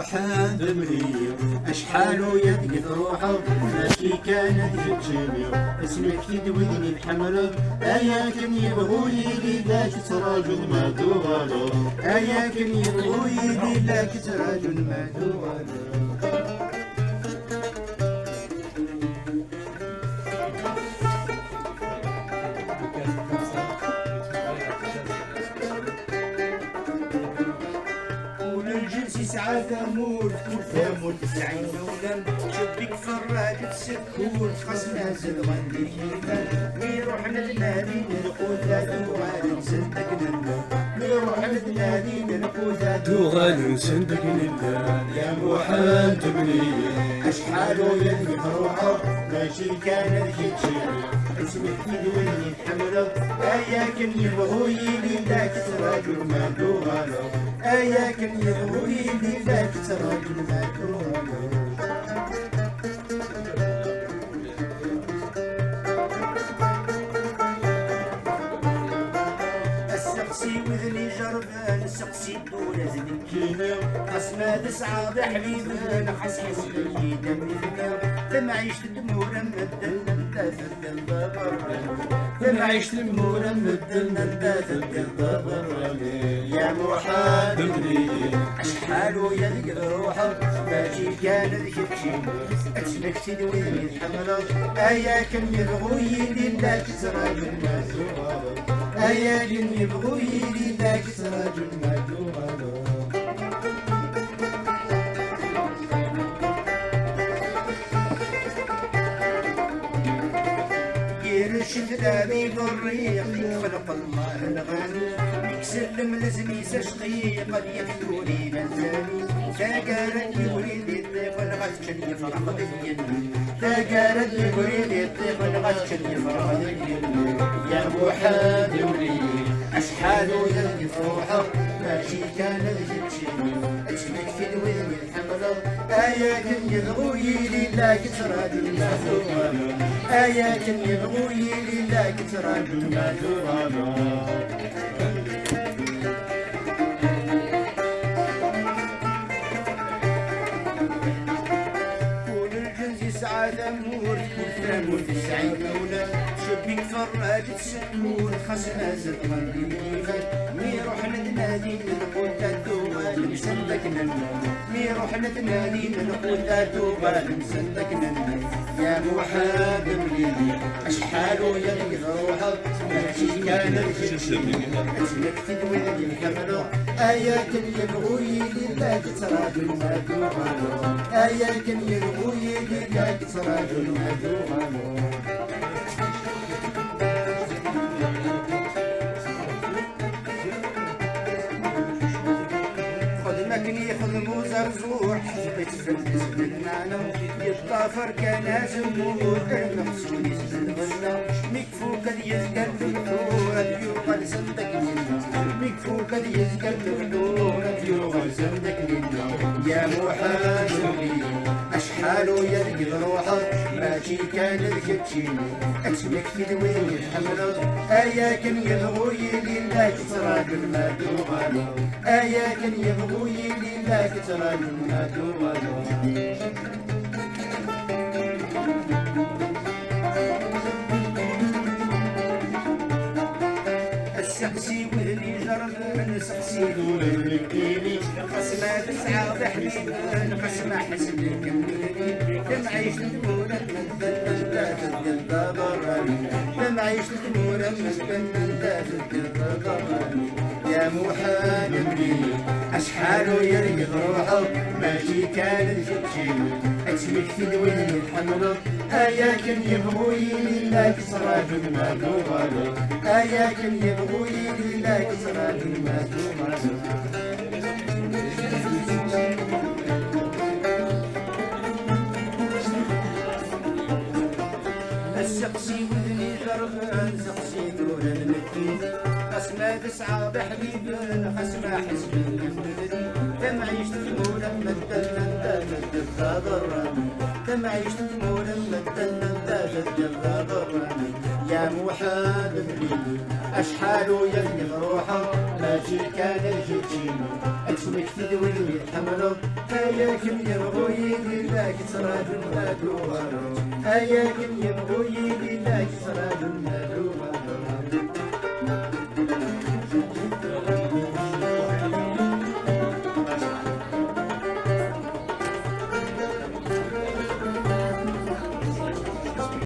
محاد مليو اشحال يدك روحه ماشي كانت تجيني اسمك تدويني بحمله اياكن يبغوا يدي ذاك تراجل ما دوغالو اياكن يبغوا يدي ذاك تراجل ما دوغالو سعادة مول ثمود 90 دولة شبك فراجة سكون خصنا زد غندي كيفان يروح للنادي نقول دوغال سندك لله يروح للنادي نقول دوغال سندك لله يا محال تبني اشحال يدي روحه ماشي كانت كتشيل اسمك يدويني حمله اياكن يبغوا يدي ذاك تراجل ما دوغالو اياكن يبغوا يدي ذاك تراجل ما دوغالو السقسي وذني جربان سقسي الدولة زنكينا قسمة تسعى بحبيبان خاص حسبي دمي فينا لما عيشت دمورا مدلنا ندافت الضبر لما عيشت دمورا مدلنا ندافت الضبر يا محاد مدري اشحال يدك روحك ماشي كانت كتشي اسمك تدويني الحمله اياكن يبغوا يدي ذاك تراجل ما دوغالو اياكن يبغوا يدي ذاك تراجل ما دوغالو يرشد دامي بالريق خلق الله الغني يسلم لزميس شقيق قد يفتوني نزاني تاقارد يريد يطيق الغتشن يفرح ذيني تاقارد يريد يطيق الغتشن يفرح ذيني يا محاد ولي اشحال يدي فروحه ماشي كانت تجيني اسمك في الوذن الحمله اياكن يبغوا يلي ذاك تراجل ما دوغالو اياكن يبغوا يلي ذاك تراجل ما دوغالو سعادة مور ثمود 90 دولة شبيك فراجة سكون خصنا زد غندي كيفان ميروح للنادي نقول الدوال مسندك لنا ميروح للنادي نقول الدوال مسندك لنا يا محاد مليلي اشحال يدي روحك ماشي كانت تجيني اسمك تدويني الحمله اياكن يبغوا يدي ذاك تراجل ما دوغالو اياكن يبغوا يدي ذاك تراجل ما دوغالو خدمكني خدمو زرزور حفظت في الحزب المعنى يطافر كان زمور المقصود يسبن غنى مكفوك يزقل الدكتور يوغل زندك لنا مكفوك يزقل الدكتور يوغل زندك لنا يا محاسبي اشحال يدي روحك ماشي كانت كتشيني اسمك تدويني الحمله اياكن يبغوا يلي ذاك تراجل ما دوغالو اياكن يبغوا يلي ذاك تراجل ما دوغالو السقسي وذني جرب سقسي دول المكيني قسمة تسعى بحبيب قسمة حسب الكميني كم عيش المولى مدن ذات القلب ضراني كم عيش المولى مدن ذات القلب ضراني يا محال مليل اشحال يريد روحه ماشي كانت تجيني اسمك تدويني الحمله اياكن يبغوا يلي ذاك تراجل ما دوغالو اياكن يبغوا يلي ذاك تراجل ما دوغالو السقسي وذني جربان سقسي دول المكين قسمة تسعى بحبيب قسمة حسب المدري كم عيشت تمولا مدلنا ندافت الضراني كم عيشت تمولا مدلنا ندافت الضراني يا محال مليل أشحال يغني بروحه ماشي كان الجيتينو اسمك تدوي ويتحملوا هياكم يبغوا يدي لك سراج النادو هياكم يبغوا يدي لك سراج النادو